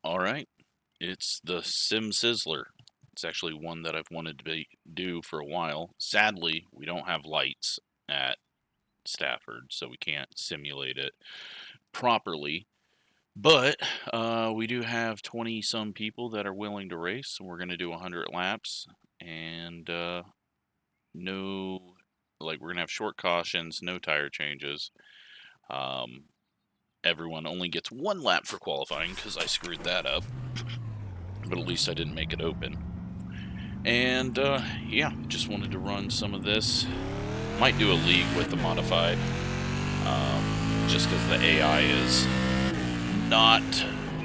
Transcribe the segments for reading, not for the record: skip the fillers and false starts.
All right, it's the Sim Sizzler. It's actually one that I've wanted to do for a while. Sadly, we don't have lights at Stafford, so we can't simulate it properly. But we do have 20-some people that are willing to race, and we're going to do 100 laps. And no, like, we're going to have short cautions, no tire changes. Everyone only gets 1 lap for qualifying because I screwed that up. But at least I didn't make it open. And yeah, just wanted to run some of this. Might do a league with the modified, just because the AI is not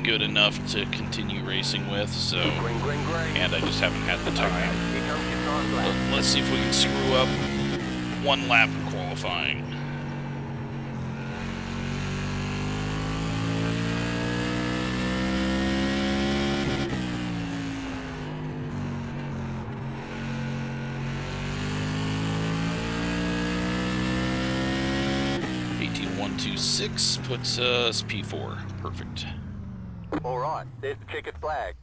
good enough to continue racing with, so, and I just haven't had the time. But let's see if we can screw up 1 lap in qualifying. .126 puts us P4. Perfect. All right, there's the checkered flag.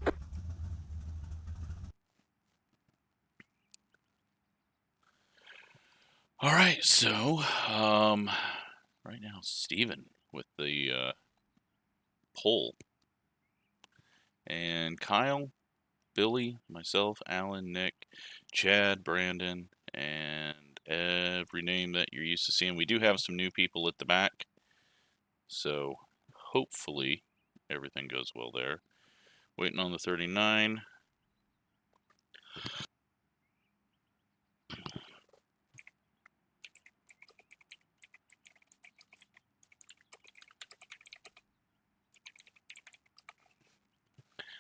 All right, so right now Steven with the pole, and Kyle, Billy, myself, Alan, Nick, Chad, Brandon, and every name that you're used to seeing. We do have some new people at the back, so hopefully everything goes well there. Waiting on the 39.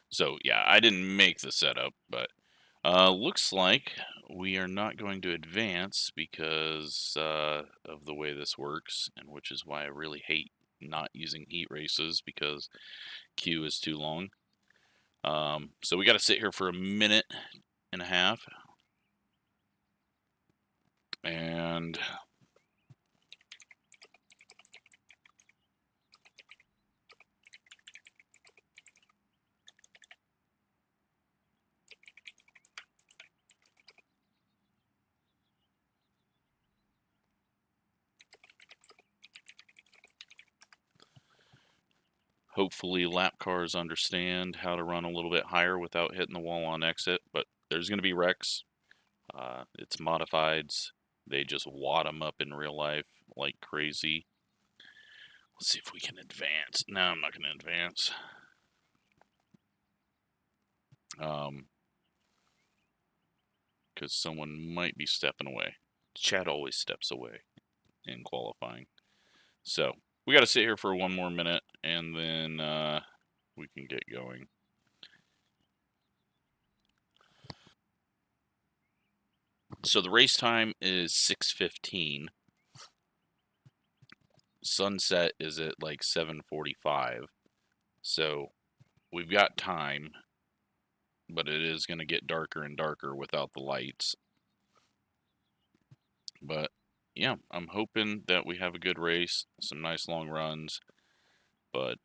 So yeah, I didn't make the setup, but looks like we are not going to advance because of the way this works, and which is why I really hate not using heat races, because queue is too long. So we got to sit here for a minute and a half, and hopefully lap cars understand how to run a little bit higher without hitting the wall on exit. But there's going to be wrecks. It's modifieds. They just wad them up in real life like crazy. Let's see if we can advance. No, I'm not going to advance. Because someone might be stepping away. Chad always steps away in qualifying. So we got to sit here for 1 more minute, and then we can get going. So the race time is 6:15. Sunset is at like 7:45. So we've got time, but it is going to get darker and darker without the lights. But yeah, I'm hoping that we have a good race, some nice long runs. But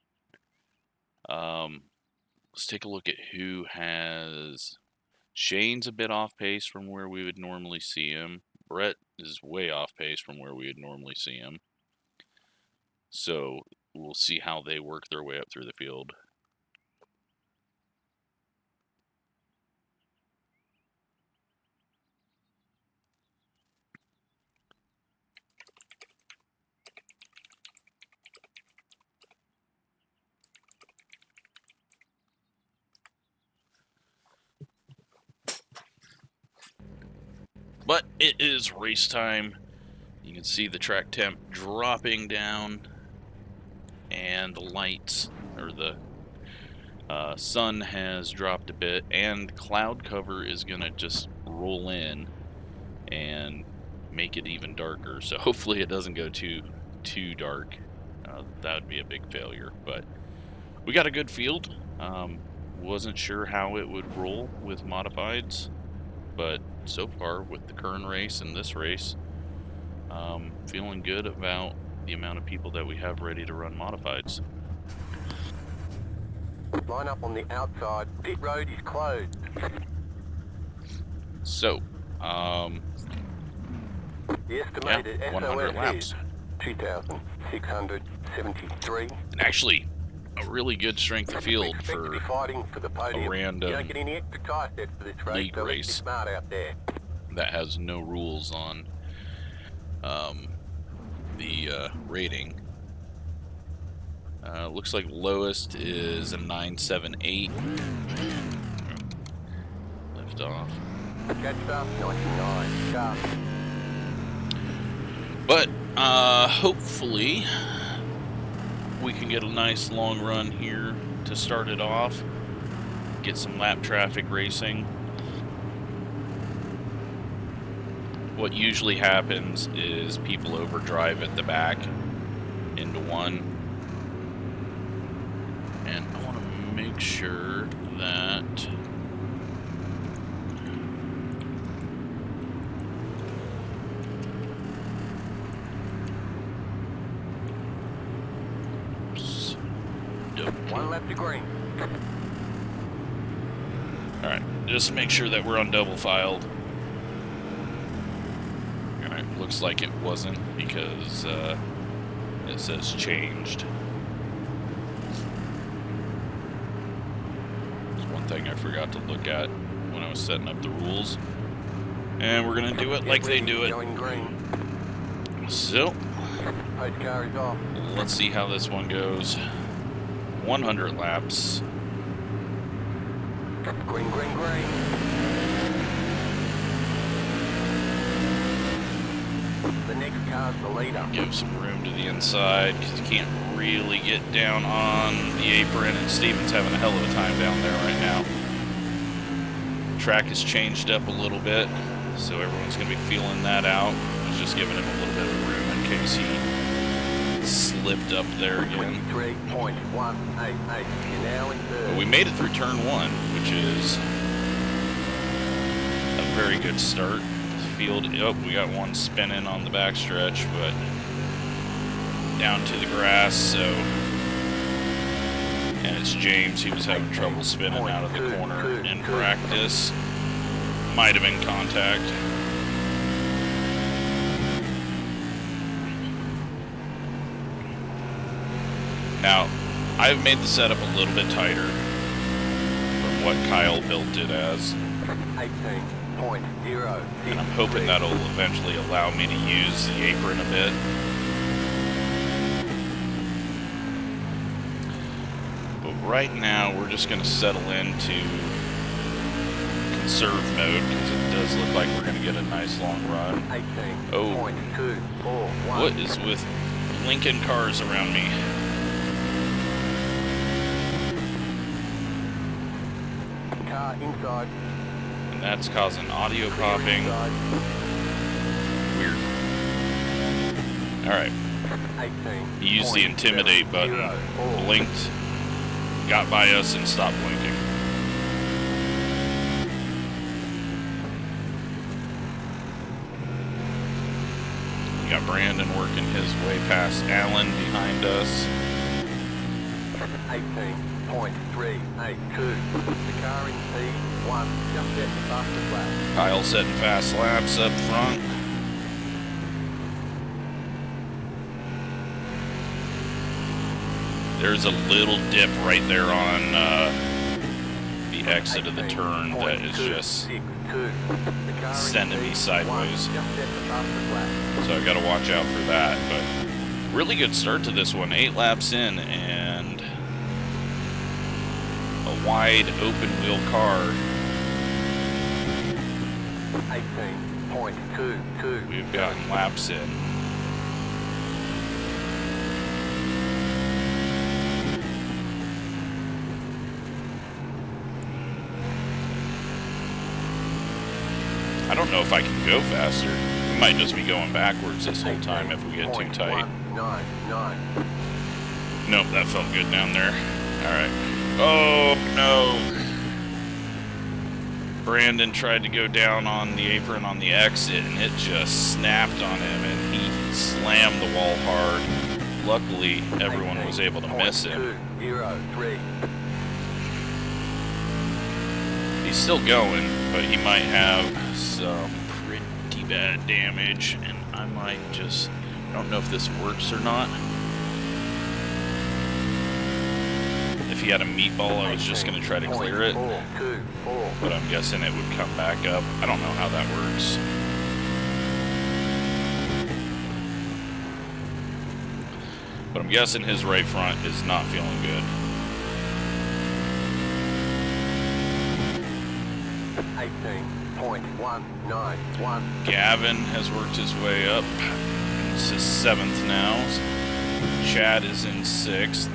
let's take a look at who has. Shane's a bit off pace from where we would normally see him. Brett is way off pace from where we would normally see him. So we'll see how they work their way up through the field. But it is race time. You can see the track temp dropping down, and the lights, or the sun has dropped a bit, and cloud cover is going to just roll in and make it even darker. So hopefully it doesn't go too dark. That would be a big failure. But we got a good field. Wasn't sure how it would roll with modifieds, but so far with the current race and this race, feeling good about the amount of people that we have ready to run modifieds. Line up on the outside. Pit road is closed. So, The estimated yeah, 100 SOS laps. is 2,673. And actually, a really good strength of We field expect to for be fighting for the podium. You random don't get any extra tire sets for this race, league so let's be race smart out there. that has no rules on the rating. Looks like lowest is a 978. Lift off. Catch up, 99. Sharp. But hopefully we can get a nice long run here to start it off. Get some lap traffic racing. What usually happens is people overdrive at the back into one. And I want to make sure that One left to green. Alright, just make sure that we're on double filed. Alright, looks like it wasn't because it says changed. There's one thing I forgot to look at when I was setting up the rules. And we're going to do it like they do it. Going green. So, Post car is off. let's see how this one goes. 100 laps. Green, green, green. The next car's the leader. Give some room to the inside because you can't really get down on the apron, and Steven's having a hell of a time down there right now. Track has changed up a little bit, so everyone's going to be feeling that out. I was just giving him a little bit of room in case he slipped up there again. 23.188. You're now in third. But we made it through turn one, which is a very good start. The field, oh, we got one spinning on the backstretch, but down to the grass, so. And it's James, he was having trouble spinning out of the corner in practice. Might have been contact. Now, I've made the setup a little bit tighter from what Kyle built it as. 18.0. And I'm hoping that'll eventually allow me to use the apron a bit. But right now, we're just going to settle into conserve mode because it does look like we're going to get a nice long run. Oh, what is with Lincoln cars around me? Inside. And that's causing audio popping. Weird. Alright. He used the intimidate button, blinked, got by us, and stopped blinking. We got Brandon working his way past Alan behind us. 18.382. The car in P1 just set the fastest lap. Kyle setting fast laps up front. There's a little dip right there on the exit of the turn that is just sending me sideways. So I gotta watch out for that. But really good start to this one. 8 laps in and a wide open wheel car. 18.22. We've gotten laps in. I don't know if I can go faster. We might just be going backwards this whole time if we get too tight. Nope, that felt good down there. Alright. Oh, no. Brandon tried to go down on the apron on the exit, and it just snapped on him, and he slammed the wall hard. Luckily, everyone was able to miss him. he's still going, but he might have some pretty bad damage, and I might just, I don't know if this works or not. If he had a meatball, I was just going to try to clear it, but I'm guessing it would come back up. I don't know how that works. But I'm guessing his right front is not feeling good. 18.191. Gavin has worked his way up. It's his 7th now. Chad is in 6th.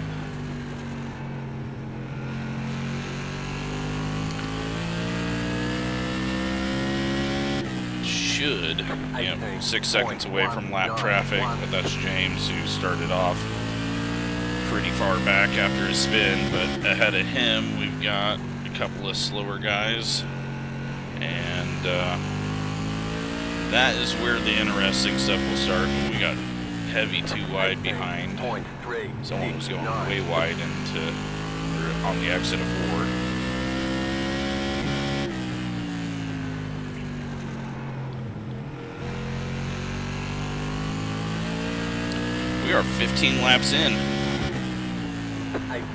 Should, you know, 6 seconds away from lap traffic, but that's James, who started off pretty far back after his spin. But ahead of him, we've got a couple of slower guys, and that is where the interesting stuff will start. When we got heavy too wide behind. Someone was going way wide into, or on the exit of 4. We are 15 laps in.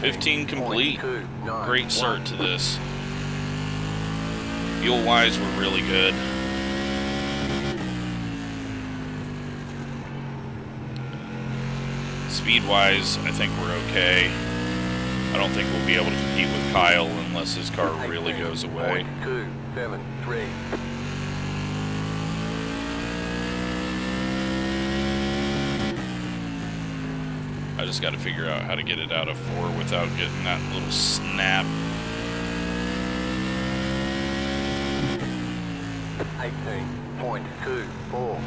15 complete. Great start to this. Fuel-wise, we're really good. Speed-wise, I think we're okay. I don't think we'll be able to compete with Kyle unless his car really goes away. 273. I just got to figure out how to get it out of 4 without getting that little snap. 18.24.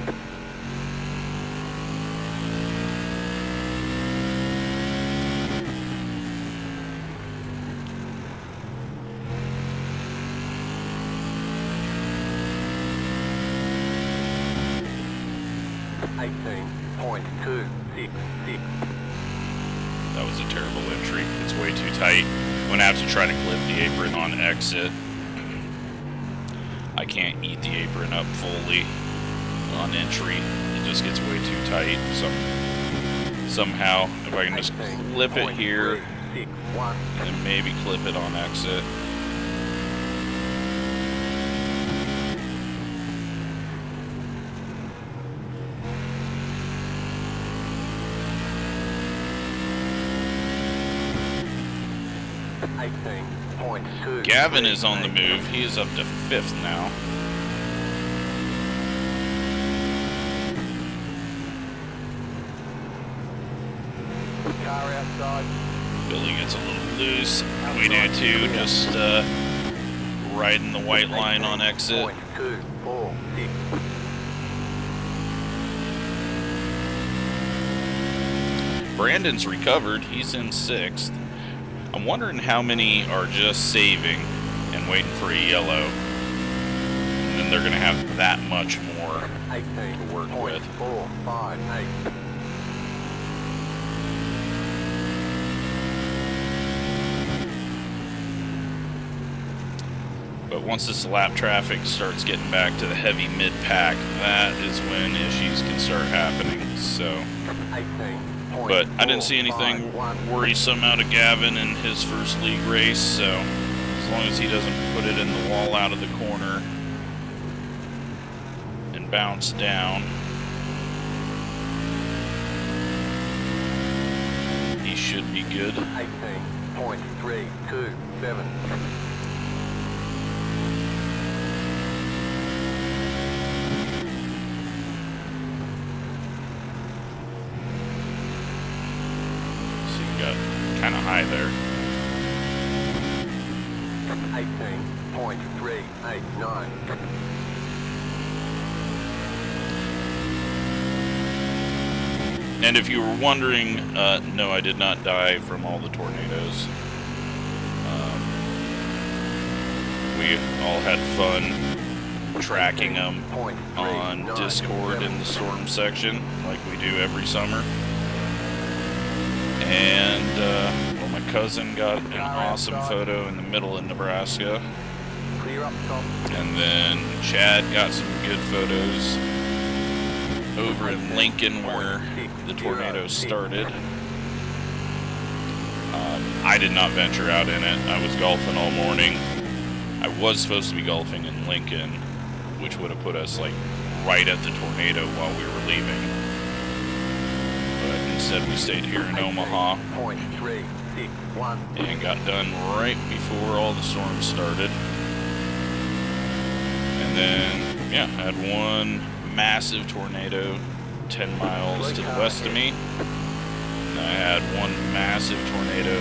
That was a terrible entry. It's way too tight. I'm going to have to try to clip the apron on exit. I can't eat the apron up fully on entry. It just gets way too tight. Somehow, if I can just clip it here and maybe clip it on exit. Gavin is on the move. He is up to 5th now. Car outside. Billy gets a little loose. We do too, just riding the white line on exit. Brandon's recovered. He's in 6th. I'm wondering how many are just saving and waiting for a yellow. And then they're going to have that much more to work with. 458. But once this lap traffic starts getting back to the heavy mid-pack, that is when issues can start happening. So, but I didn't see anything worrisome out of Gavin in his first league race, so as long as he doesn't put it in the wall out of the corner and bounce down, he should be good. 18.327. Kind of high there. 18.389. And if you were wondering, no, I did not die from all the tornadoes. We all had fun tracking them on Discord in the storm section, like we do every summer. And well, my cousin got an awesome photo in the middle of Nebraska. Clear up top. And then Chad got some good photos over in Lincoln where the tornado started. I did not venture out in it. I was golfing all morning. I was supposed to be golfing in Lincoln, which would have put us like right at the tornado while we were leaving. But instead we stayed here in Omaha and got done right before all the storms started. And then, yeah, had one massive tornado 10 miles to the west of me. And I had one massive tornado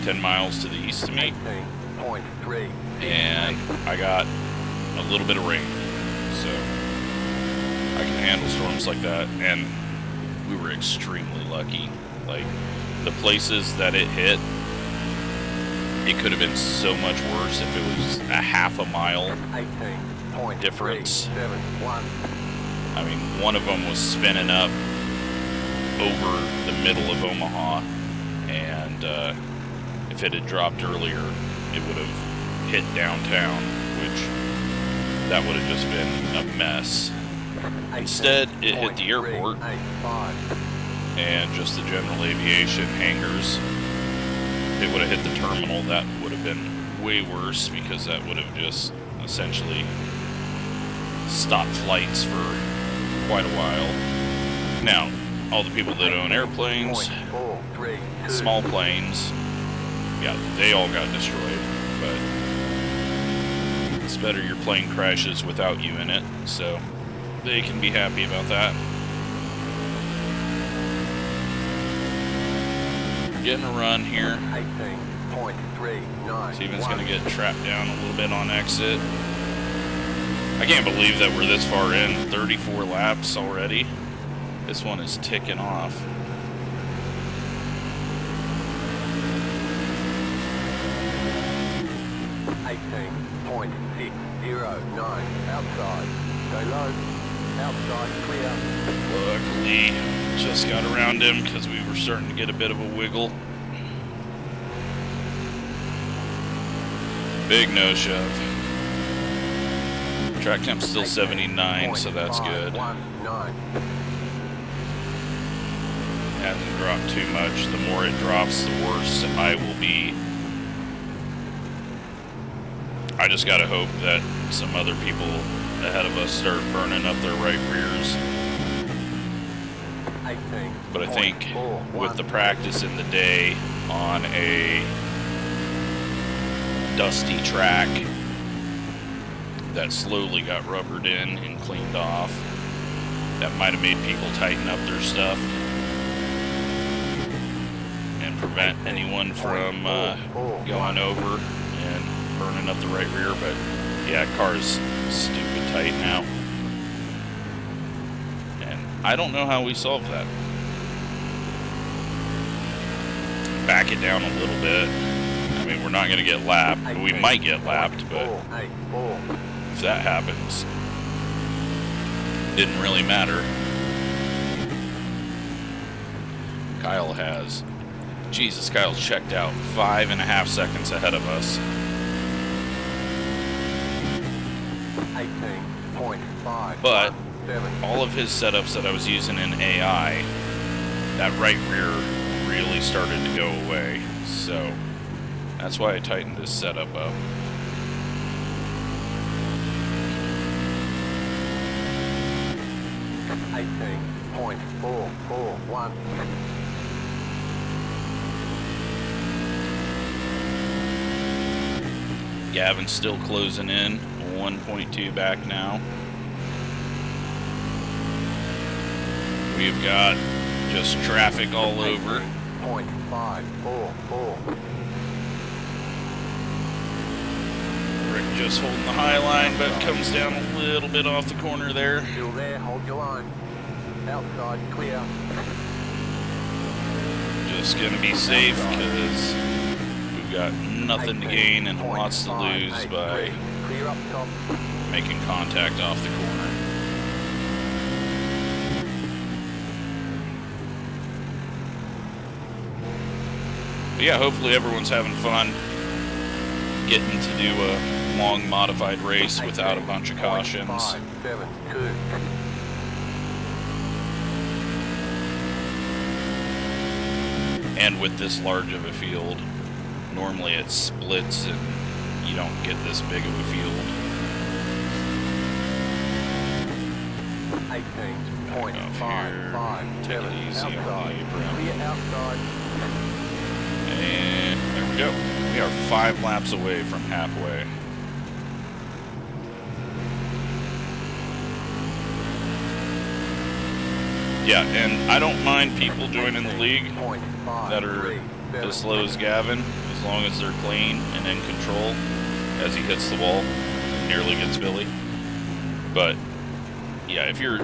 10 miles to the east of me. And I got a little bit of rain. So I can handle storms like that. And we were extremely lucky. Like, the places that it hit, it could have been so much worse if it was a half a mile difference. I mean, one of them was spinning up over the middle of Omaha, and if it had dropped earlier, it would have hit downtown, which that would have just been a mess. Instead, it hit the airport and just the general aviation hangars. If it would have hit the terminal, that would have been way worse, because that would have just essentially stopped flights for quite a while. Now, all the people that own airplanes, small planes, yeah, they all got destroyed, but it's better your plane crashes without you in it, so they can be happy about that. Getting a run here. Steven's going to get trapped down a little bit on exit. I can't believe that we're this far in, 34 laps already. This one is ticking off. Outside. Go low. Outside, clear. Luckily, just got around him because we were starting to get a bit of a wiggle. Big no shove. Track temp's still 79, so that's good. Hasn't dropped too much. The more it drops, the worse I will be. I just gotta hope that some other people ahead of us start burning up their right rears. But I think with the practice in the day on a dusty track that slowly got rubbered in and cleaned off, that might have made people tighten up their stuff and prevent anyone from going over and burning up the right rear. But yeah, car's stupid tight now, and I don't know how we solve that. Back it down a little bit. I mean, we're not going to get lapped. We might get lapped, but if that happens, it didn't really matter. Kyle has. Jesus, Kyle's checked out 5.5 seconds ahead of us. 18.5. But all of his setups that I was using in AI, that right rear really started to go away. So that's why I tightened this setup up. .441. Gavin's still closing in, 1.2 back now. We've got just traffic all over. .544. Rick just holding the high line, but comes down a little bit off the corner there. Still there, hold your line. Outside, clear. Just gonna be safe because we've got nothing to gain and lots to lose by Clear up top. making contact off the corner. But yeah, hopefully everyone's having fun getting to do a long modified race without a bunch of cautions. 572. And with this large of a field, normally it splits and you don't get this big of a field. 18.557. Take it easy on the apron. Clear outside. And there we go. We are 5 laps away from halfway. Yeah, and I don't mind people joining the league that are as slow as Gavin, as long as they're clean and in control as he hits the wall and nearly gets Billy. But yeah, if you're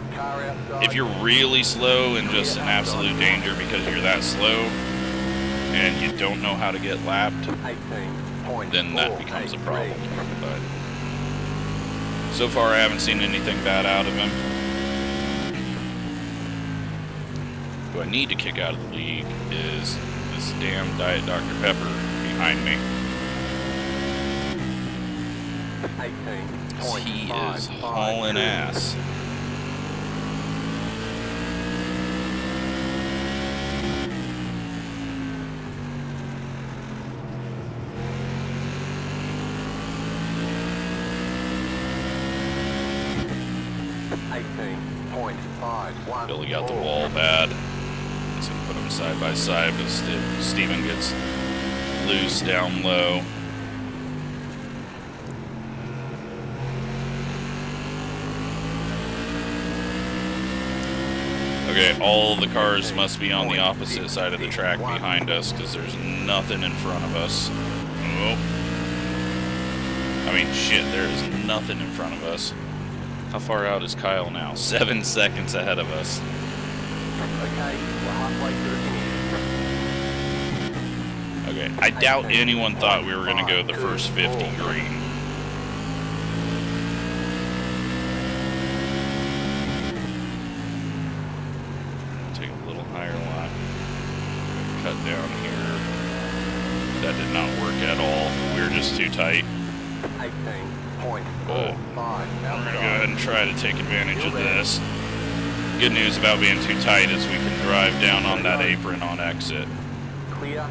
really slow and just in absolute danger because you're that slow and you don't know how to get lapped, then that becomes a problem. But so far I haven't seen anything bad out of him. Who I need to kick out of the league is this damn Diet Dr. Pepper behind me. He is hauling ass. Billy got the wall bad. He's gonna put them side by side, but Steven gets loose down low. Okay, all the cars must be on the opposite side of the track behind us because there's nothing in front of us. Oh. I mean, shit, there is nothing in front of us. How far out is Kyle now? 7 seconds ahead of us. Okay, we're halfway to the finish. Okay, I doubt anyone thought we were going to go the first 50 green. Take a little higher line. Cut down here. That did not work at all. We were just too tight. 18.45. But we're going to go ahead and try to take advantage of this. Good news about being too tight is we can drive down on that apron on exit. Clear.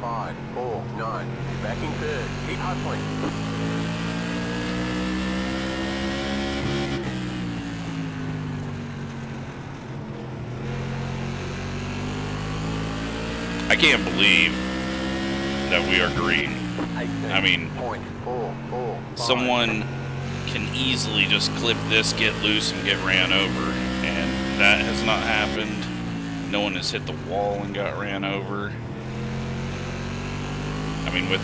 .549. Back in third. Keep hustling. I can't believe that we are green. I mean, someone can easily just clip this, get loose, and get ran over, and that has not happened. No one has hit the wall and got ran over. I mean, with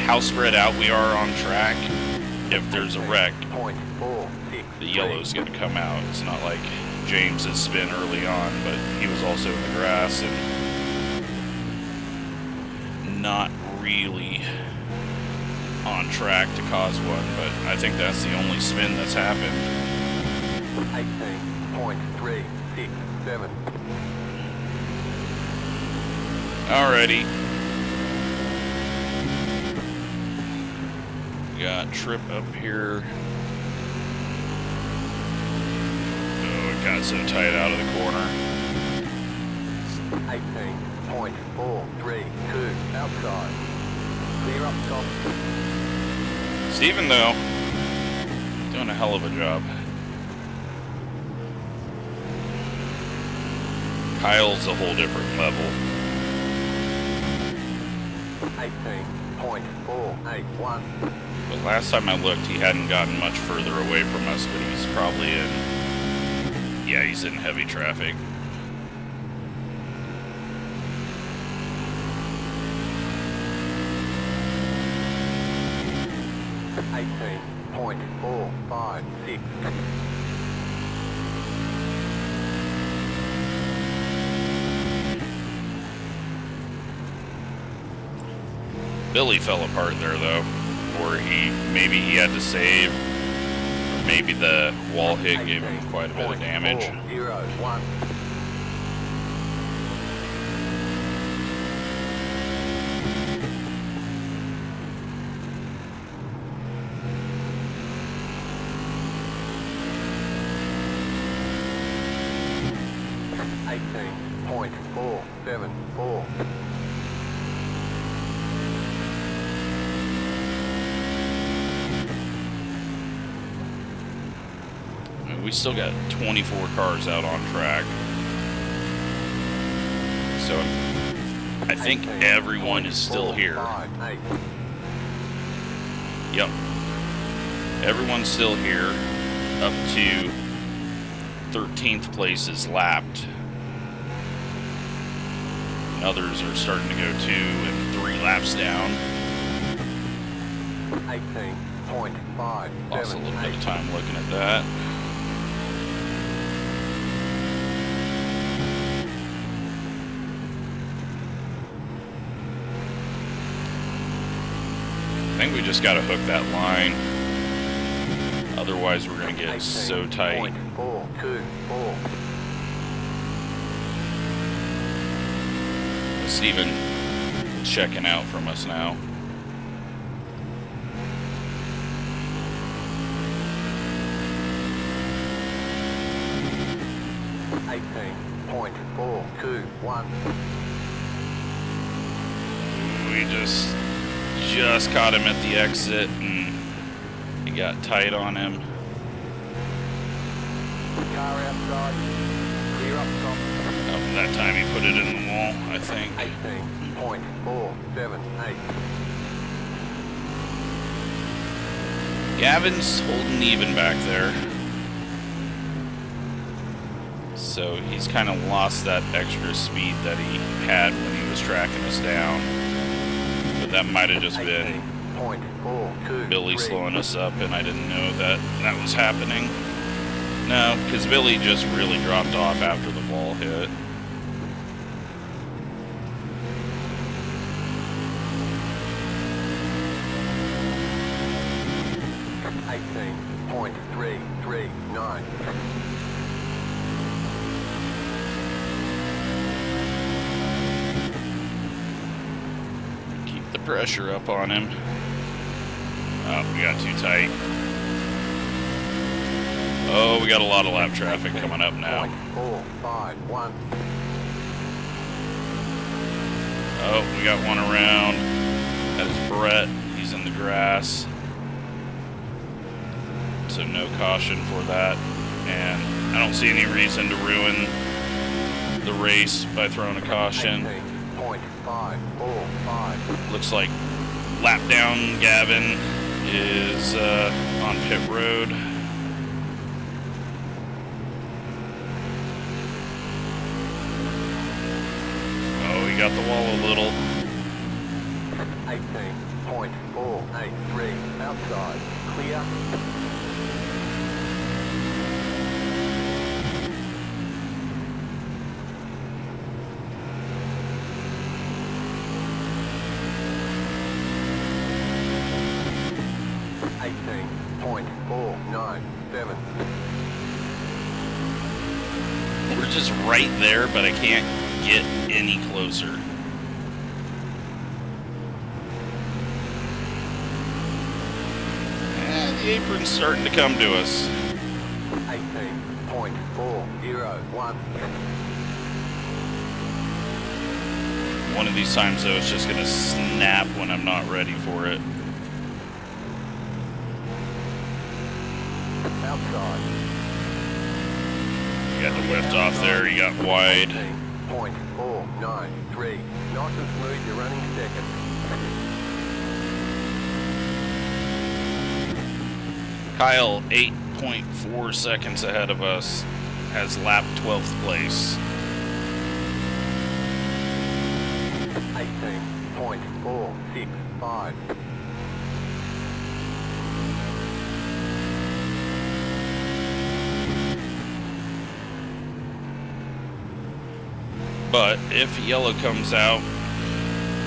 how spread out we are on track, if there's a wreck, the yellow's going to come out. It's not like James's spin early on, but he was also in the grass and not really on track to cause one, but I think that's the only spin that's happened. 18.367. Alrighty. Got Trip up here. Oh, it got so tight out of the corner. 18.432 outside. Clear up top. Steven, though, doing a hell of a job. Kyle's a whole different level. 18.481. But last time I looked, he hadn't gotten much further away from us, but he's probably in... Yeah, he's in heavy traffic. .456. Billy fell apart there, though. Or maybe he had to save, or maybe the wall hit gave him quite a bit of damage. 0.01. 18.474. We still got 24 cars out on track. So I think everyone is still here. Yep. Everyone's still here. Up to 13th place is lapped. And others are starting to go 2 and 3 laps down. 18.5. Lost a little bit of time looking at that. I think we just got to hook that line. Otherwise, we're going to get so tight. Steven checking out from us now. We just caught him at the exit and he got tight on him. Car outside, clear up top. Oh, that time he put it in the wall, I think. 18.478. Gavin's holding even back there. So he's kind of lost that extra speed that he had when he was tracking us down. But that might have just been Billy slowing us up, and I didn't know that that was happening. No, because Billy just really dropped off after the ball hit. Keep the pressure up on him. Oh, we got too tight. Oh, we got a lot of lap traffic coming up now. 451. Oh, we got one around. That is Brett. He's in the grass. So no caution for that. And I don't see any reason to ruin the race by throwing a caution. 18.545. Looks like lap down Gavin is on pit road. Oh, he got the wall a little. 18.483. Outside. Clear. We're just right there, but I can't get any closer. The apron's starting to come to us. 18.401. One of these times, though, it's just going to snap when I'm not ready for it. Outside. You got the lift off there, you got wide. 18.493. Nice and smooth, you're running second. Kyle, 8.4 seconds ahead of us, has lapped 12th place. 18.465. But if yellow comes out,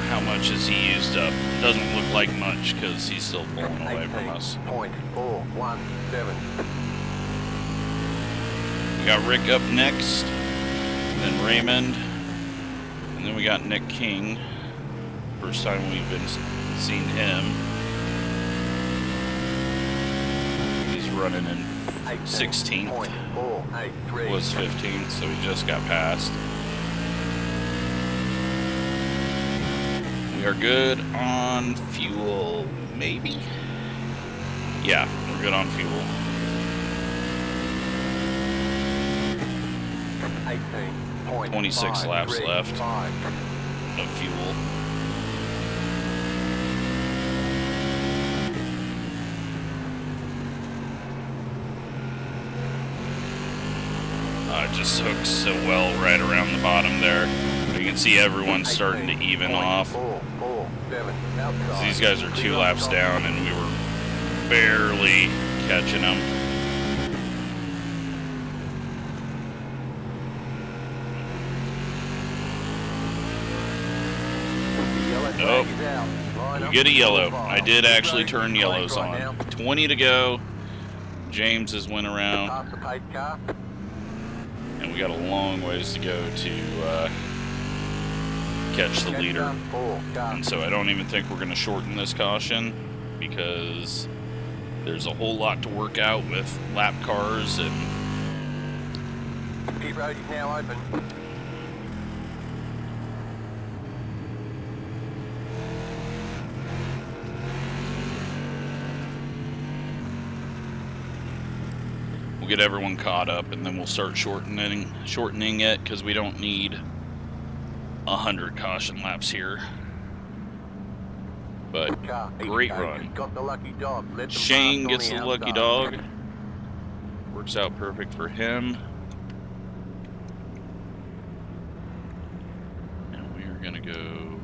how much has he used up? Doesn't look like much because he's still pulling away from us. 18.417. We got Rick up next, then Raymond, and then we got Nick King. First time we've been seen him. He's running in 16th. Was 15th, so he just got passed. We are good on fuel, maybe? Yeah, we're good on fuel. 26 laps left of fuel. It just hooks so well right around the bottom there. You can see everyone's starting to even off. These guys are 2 laps down and we were barely catching them. Oh, we get a yellow. I did actually turn yellows on. 20 to go. James has went around. And we got a long ways to go to catch the leader. And so I don't even think we're going to shorten this caution because there's a whole lot to work out with lap cars and... Pit road is now open. We'll get everyone caught up and then we'll start shortening it because we don't need 100 caution laps here. But great run. Shane gets the lucky dog. Works out perfect for him. And we are gonna go,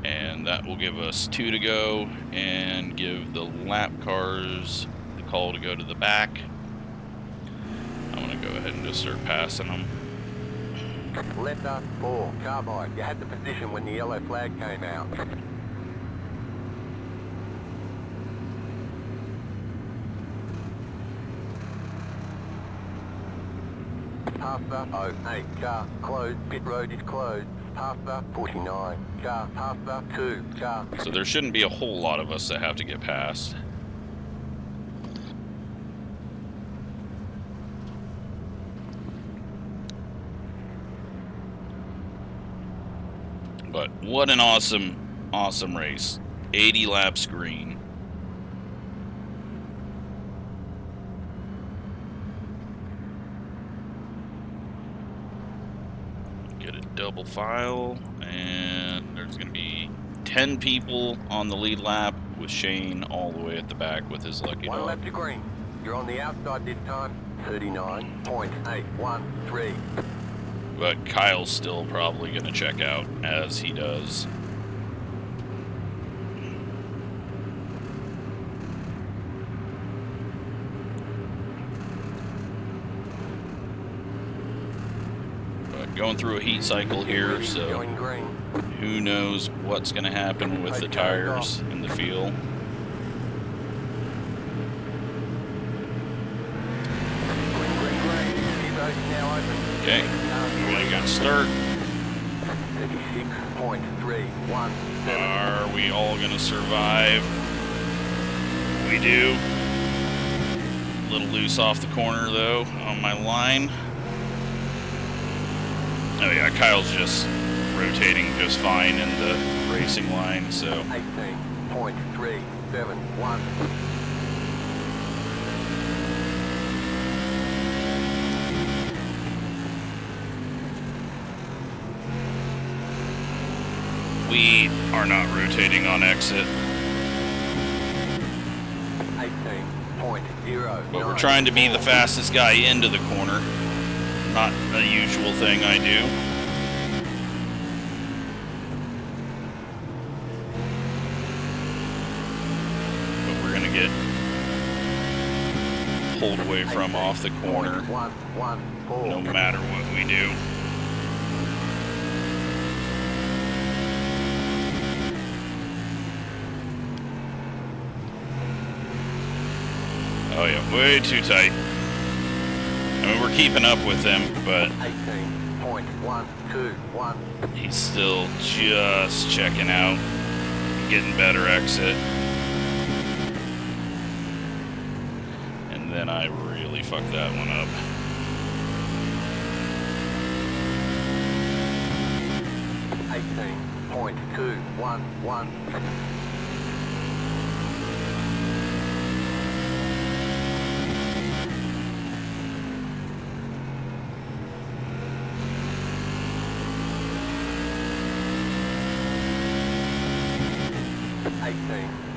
and that will give us 2 to go and give the lap cars call to go to the back. I'm gonna go ahead and just start passing them. Letter 4, carbide. You had the position when the yellow flag came out. Half-bar 08, car closed, pit road is closed. Half-bar 49, car half-bar 2, car. So there shouldn't be a whole lot of us that have to get past. But what an awesome, awesome race. 80 laps green. Get a double file, and there's going to be 10 people on the lead lap with Shane all the way at the back with his lucky dog. 1 lap to green. You're on the outside this time. 39.813. But Kyle's still probably going to check out, as he does. But going through a heat cycle here, so who knows what's going to happen with the tires in the field. Okay, we got to start. 36.317. Are we all going to survive? We do. A little loose off the corner, though, on my line. Oh, yeah, Kyle's just rotating just fine in the racing line, so. 18.371. We are not rotating on exit. 18.0. But we're trying to be the fastest guy into the corner. Not a usual thing I do. But we're going to get pulled away from off the corner no matter what we do. Oh yeah, way too tight. I mean, we're keeping up with him, but 18.121. he's still just checking out, getting better exit. And then I really fucked that one up.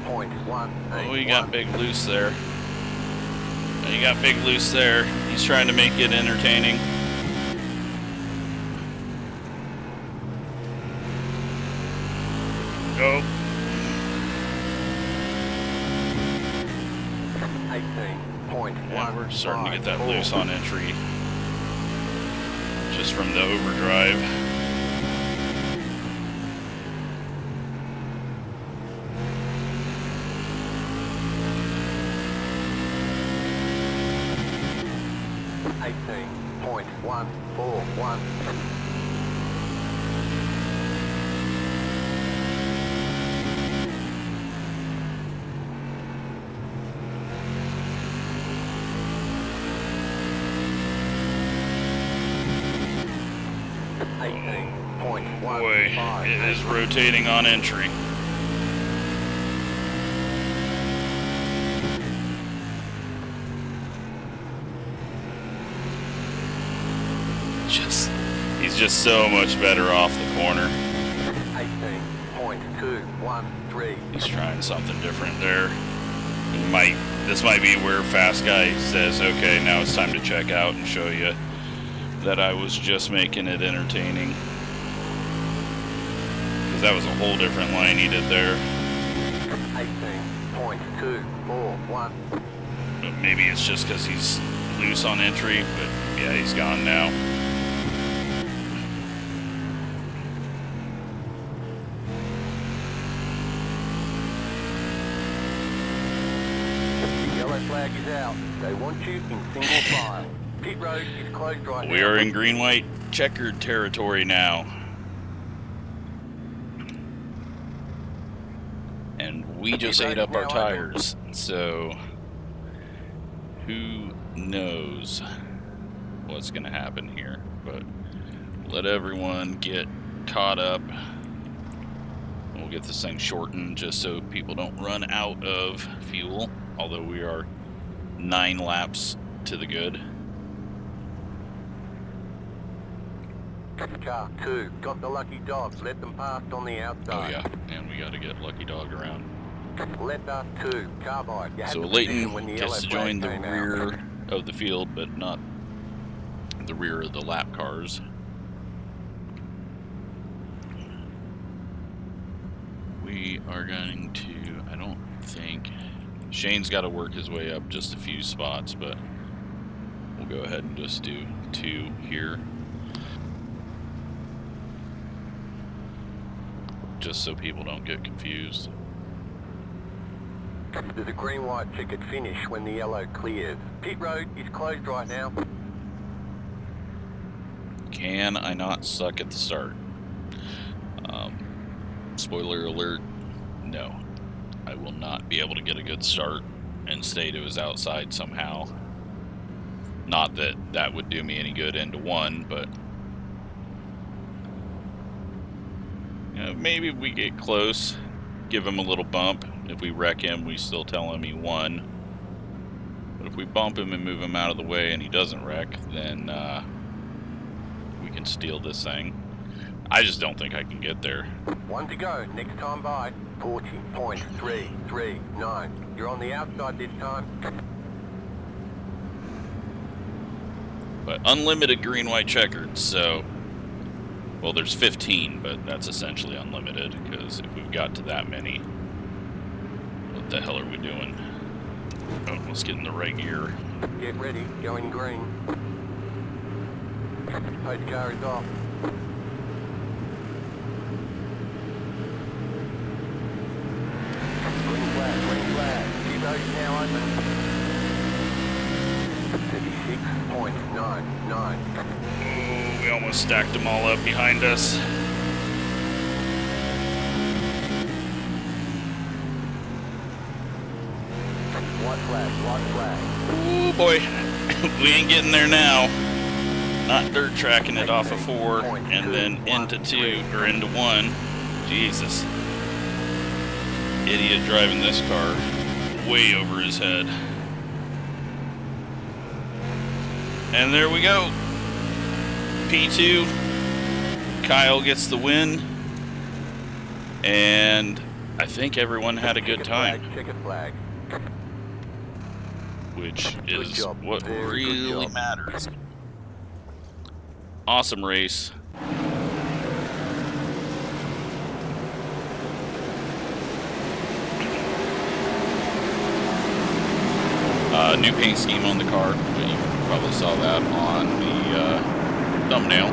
.211. Oh, you got big loose there. You got big loose there. He's trying to make it entertaining. Go. 18.1. Yeah, we're starting to get that loose on entry. Just from the overdrive. .141. Boy, it is rotating on entry. He's just so much better off the corner. 18.213. He's trying something different there. This might be where Fast Guy says, okay, now it's time to check out and show you that I was just making it entertaining. Because that was a whole different line he did there. 18.241. But maybe it's just because he's loose on entry, but yeah, he's gone now. Yellow flag is out. They want you in single file. Pit road is closed right now. We are in green-white checkered territory now. And we just ate up our tires, so who knows what's going to happen here. But let everyone get caught up. We'll get this thing shortened just so people don't run out of fuel, although we are 9 laps to the good. Car 2, got the lucky dog. Let them past on the outside. Oh yeah, and we got to get Lucky Dog around. Letter 2, carbide. So Leighton gets to join the rear of the field, but not the rear of the lap cars. We are going to, I don't think, Shane's got to work his way up just a few spots, but we'll go ahead and just do 2 here. Just so people don't get confused. There's a green-white checkered finish when the yellow clears. Pit road is closed right now. Can I not suck at the start? Spoiler alert, no. I will not be able to get a good start and stay to his outside somehow. Not that that would do me any good into 1, but maybe we get close, give him a little bump. If we wreck him, we still tell him he won. But if we bump him and move him out of the way and he doesn't wreck, then we can steal this thing. I just don't think I can get there. 1 to go, next time by 40.339. You're on the outside this time. But unlimited green-white checkered, so... Well, there's 15, but that's essentially unlimited, because if we've got to that many, what the hell are we doing? Oh, let's get in the right gear. Get ready, going green. Host car is off. Green flag, green flag. T-road is now open. Oh, we almost stacked them all up behind us. White flag. Oh boy, we ain't getting there now. Not dirt tracking it off of 4 and then into 2 or into 1. Jesus. Idiot driving this car way over his head. And there we go. P2. Kyle gets the win. And I think everyone had a good time. Checkered flag. Which is what really matters. Awesome race. New paint scheme on the car, but you probably saw that on the thumbnail.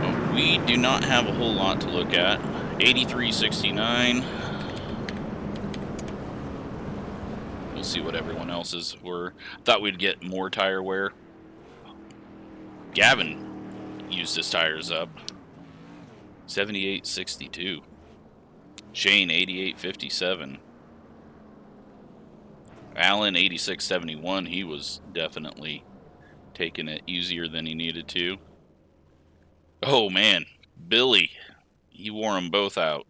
But we do not have a whole lot to look at. 83.69. We'll see what everyone else's were. Thought we'd get more tire wear. Gavin used his tires up. 78.62. Shane 88.57. Alan 86.71. He was definitely taking it easier than he needed to. Oh man, Billy, he wore them both out.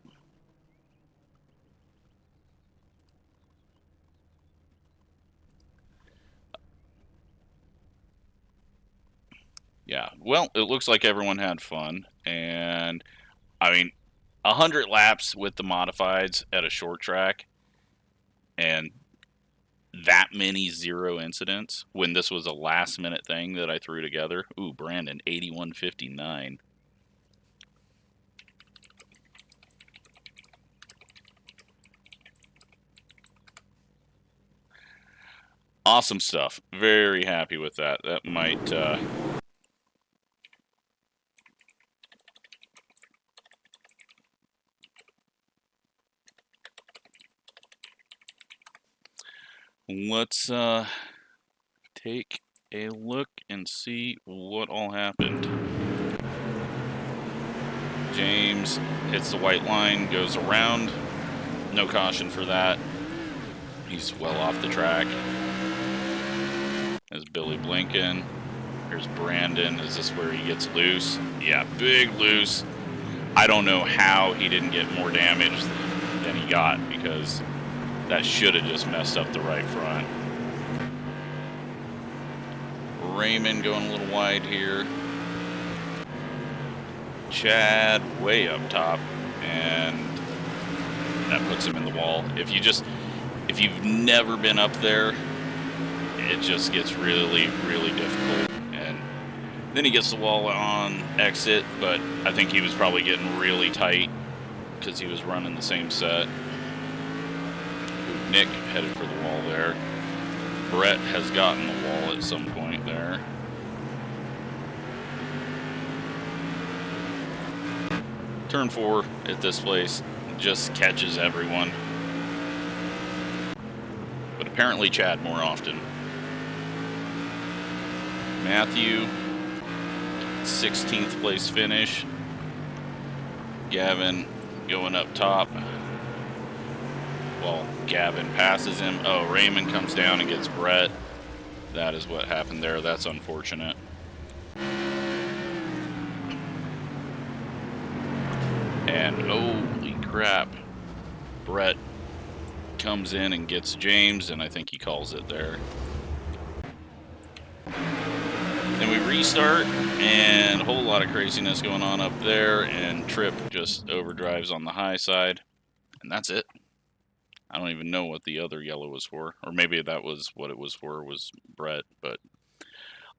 Yeah, well, it looks like everyone had fun, and I mean, 100 laps with the modifieds at a short track, and that many 0 incidents when this was a last minute thing that I threw together. Ooh, Brandon, 81.59. Awesome stuff. Very happy with that. That might let's take a look and see what all happened. James hits the white line, goes around. No caution for that. He's well off the track. There's Billy blinking. Here's Brandon. Is this where he gets loose? Yeah, big loose. I don't know how he didn't get more damage than he got, because that should have just messed up the right front. Raymond going a little wide here. Chad way up top, and that puts him in the wall. If you've never been up there, it just gets really, really difficult. And then he gets the wall on exit, but I think he was probably getting really tight because he was running the same set. Nick headed for the wall there. Brett has gotten the wall at some point there. Turn 4 at this place just catches everyone. But apparently Chad more often. Matthew, 16th place finish. Gavin going up top. Well, Gavin passes him. Oh, Raymond comes down and gets Brett. That is what happened there. That's unfortunate. And holy crap, Brett comes in and gets James, and I think he calls it there. Then we restart, and a whole lot of craziness going on up there, and Trip just overdrives on the high side, and that's it. I don't even know what the other yellow was for, or maybe that was what it was for, was Brett, but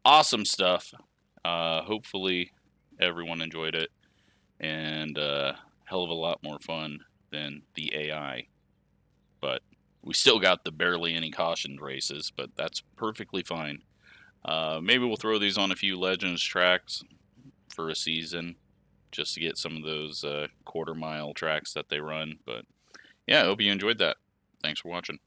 awesome stuff. Hopefully everyone enjoyed it, and hell of a lot more fun than the AI. But we still got the barely any cautioned races, but that's perfectly fine. Maybe we'll throw these on a few Legends tracks for a season, just to get some of those quarter-mile tracks that they run. But yeah, I hope you enjoyed that. Thanks for watching.